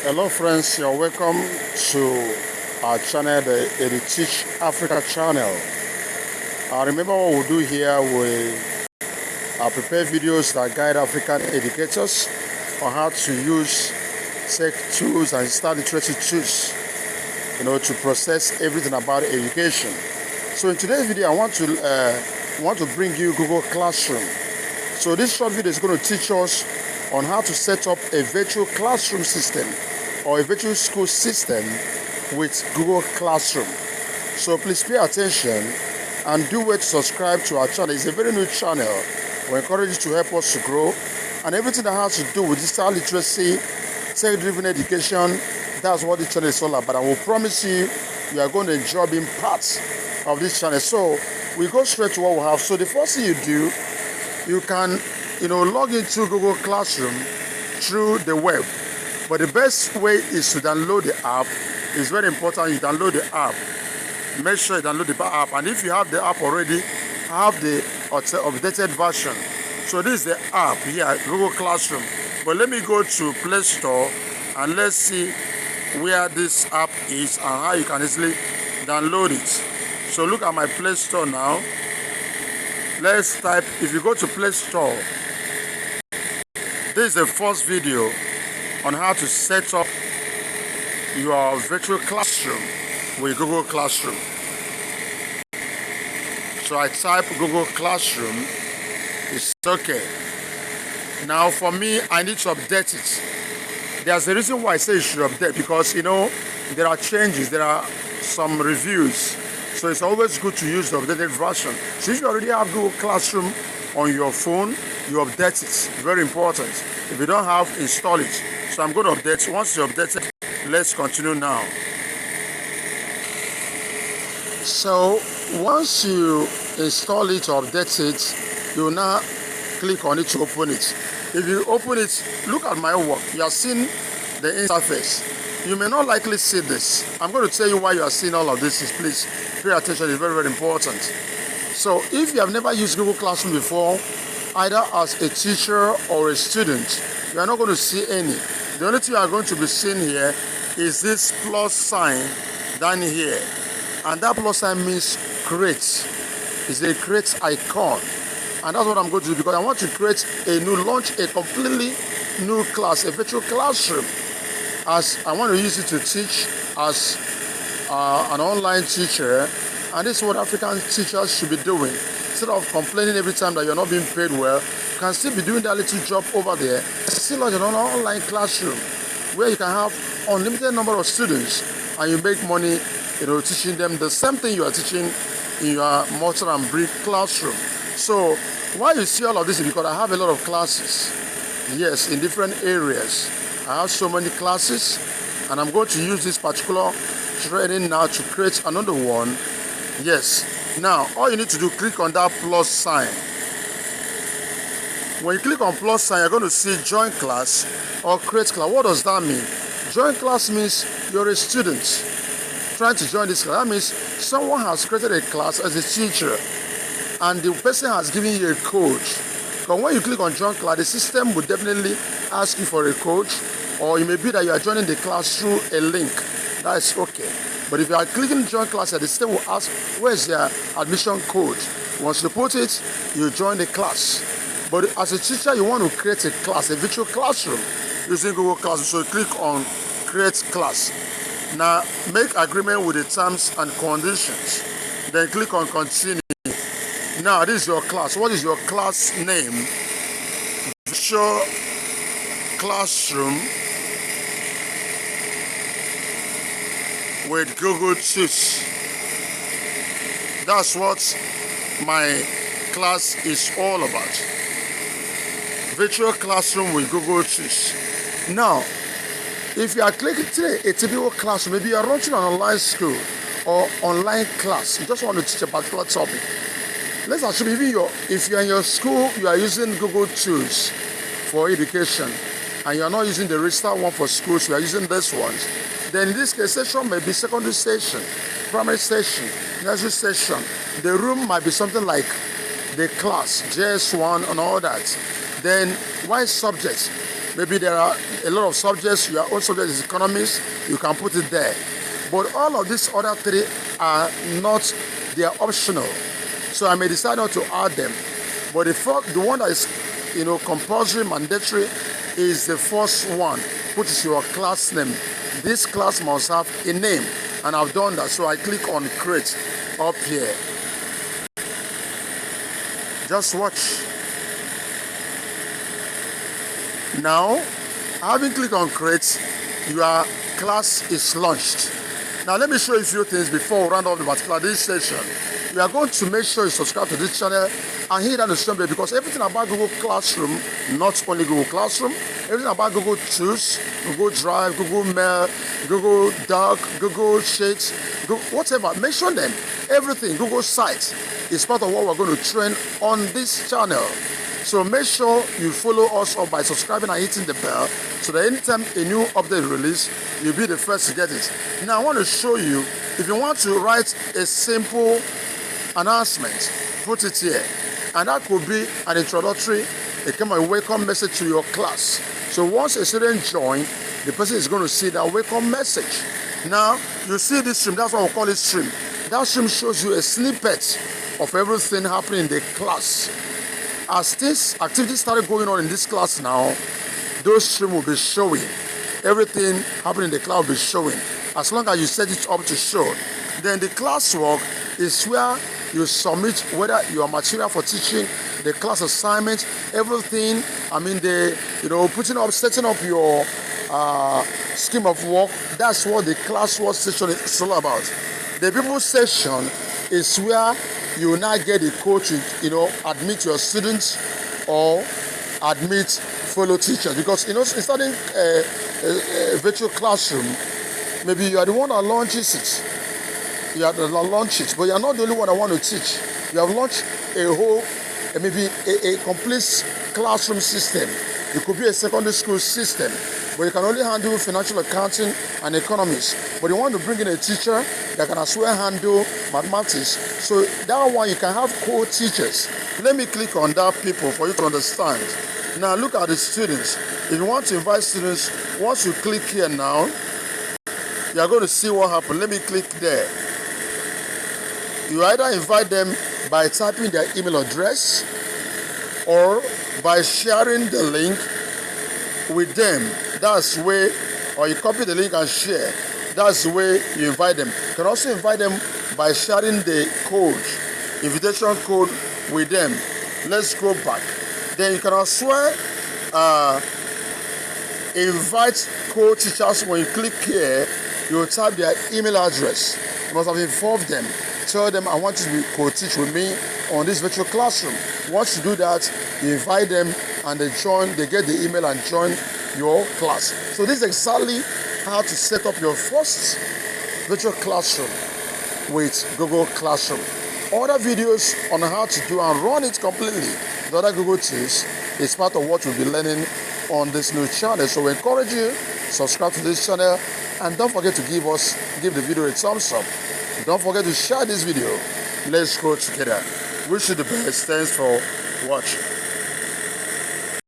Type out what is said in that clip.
Hello friends, you're welcome to our channel, the Teach Africa channel. Remember what we do here, we prepare videos that guide African educators on how to use tech tools and digital literacy tools, to process everything about education. So in today's video, I want to bring you Google Classroom. So this short video is going to teach us on how to set up a virtual classroom system or a virtual school system with Google Classroom. So please pay attention and do wait to subscribe to our channel. It's a very new channel. We encourage you to help us to grow, and everything that has to do with digital literacy, tech-driven education, that's what this channel is all about. And we promise you are going to enjoy being part of this channel. So we go straight to what we have. So the first thing you do, you can log into Google Classroom through the web. But the best way is to download the app. It's very important you download the app. Make sure you download the app. And if you have the app already, have the updated version. So this is the app here, Google Classroom. But let me go to Play Store and let's see where this app is and how you can easily download it. So look at my Play Store now. Let's type, if you go to Play Store, this is the first video on how to set up your virtual classroom with Google Classroom. So I type Google Classroom, it's okay. Now for me, I need to update it. There's a reason why I say you should update, because there are changes, there are some reviews. So it's always good to use the updated version. So if you already have Google Classroom on your phone, you update it. Very important. If you don't have, install it. So I'm going to update. Once you update it, let's continue now. So once you install it or update it, you now click on it to open it. If you open it, look at my work. You are seeing the interface. You may not likely see this. I'm going to tell you why you are seeing all of this. Please pay attention. It's very, very important. So if you have never used Google Classroom before, either as a teacher or a student, you are not going to see any. The only thing you are going to be seeing here is this plus sign down here. And that plus sign means create. It's a create icon. And that's what I'm going to do, because I want to create launch a completely new class, a virtual classroom. As I want to use it to teach as an online teacher. And this is what African teachers should be doing. Instead of complaining every time that you're not being paid well, you can still be doing that little job over there. Still launch an online classroom where you can have unlimited number of students and you make money, teaching them the same thing you are teaching in your mortar and brick classroom. So why you see all of this is because I have a lot of classes. Yes, in different areas. I have so many classes, and I'm going to use this particular training now to create another one. Yes. Now, all you need to do, click on that plus sign. When you click on plus sign, you're going to see join class or create class. What does that mean? Join class means you're a student trying to join this class. That means someone has created a class as a teacher, and the person has given you a code. But when you click on join class, the system will definitely ask you for a code, or it may be that you are joining the class through a link. That is okay. But if you are clicking join class, the system will ask, where's your admission code? Once you put it, you join the class. But as a teacher, you want to create a class, a virtual classroom using Google Classroom. So click on create class. Now make agreement with the terms and conditions. Then click on continue. Now this is your class. What is your class name? Virtual Classroom with Google Teach. That's what my class is all about. Virtual Classroom with Google Teach. Now, if you are clicking today a typical classroom, maybe you are launching an online school or online class, you just want to teach a particular topic. Let's assume if you're in your school, you are using Google Tools for education, and you are not using the registered one for schools, you are using this one. Then in this case, session may be secondary session, primary session, nursery session. The room might be something like the class, JS1 and all that. Then why subjects? Maybe there are a lot of subjects, your own subject is economics, you can put it there. But all of these other three are not, they are optional. So I may decide not to add them. But the one that is, compulsory, mandatory is the first one, which is your class name. This class must have a name, and I've done that. So I click on create up here. Just watch. Now, having clicked on create, your class is launched. Now let me show you a few things before we round off the particular this session. You are going to make sure you subscribe to this channel and hit that notification bell, because everything about Google Classroom, not only Google Classroom, everything about Google Tools, Google Drive, Google Mail, Google Doc, Google Sheets, Google, whatever, mention them. Everything, Google Sites is part of what we're going to train on this channel. So make sure you follow us up by subscribing and hitting the bell, so that anytime a new update release, you'll be the first to get it. Now I want to show you, if you want to write a simple announcement, put it here. And that could be an introductory, a welcome message to your class. So once a student joins, the person is going to see that welcome message. Now, you see this stream, that's what we call it stream. That stream shows you a snippet of everything happening in the class. As this activity started going on in this class now, those streams will be showing. Everything happening in the class will be showing, as long as you set it up to show. Then the classwork is where you submit whether your material for teaching, the class assignment, everything. Putting up, setting up your scheme of work. That's what the classwork section is all about. The people section is where you will now get the coach to, admit your students or admit fellow teachers. Because, in starting a virtual classroom, maybe you are the one that launches it. You are the launch it, but you are not the only one that want to teach. You have launched a whole, maybe a complete classroom system. It could be a secondary school system, but you can only handle financial accounting and economics. But you want to bring in a teacher that can as well handle mathematics. So that one you can have co-teachers. Let me click on that people for you to understand. Now look at the students. If you want to invite students, once you click here now, you are going to see what happened. Let me click there. You either invite them by typing their email address or by sharing the link with them. That's the way, or you copy the link and share. That's the way you invite them. You can also invite them by sharing the code, invitation code with them. Let's go back. Then you can also invite co-teachers. When you click here, you will type their email address. You must have informed them. Tell them, I want you to co-teach with me on this virtual classroom. Once you do that, you invite them and they join, they get the email and join your class. So this is exactly how to set up your first virtual classroom with Google Classroom. Other videos on how to do and run it completely with other Google tools is part of what we'll be learning on this new channel. So we encourage you, subscribe to this channel, and don't forget to give the video a thumbs up. Don't forget to share this video. Let's go together. Wish you the best. Thanks for watching.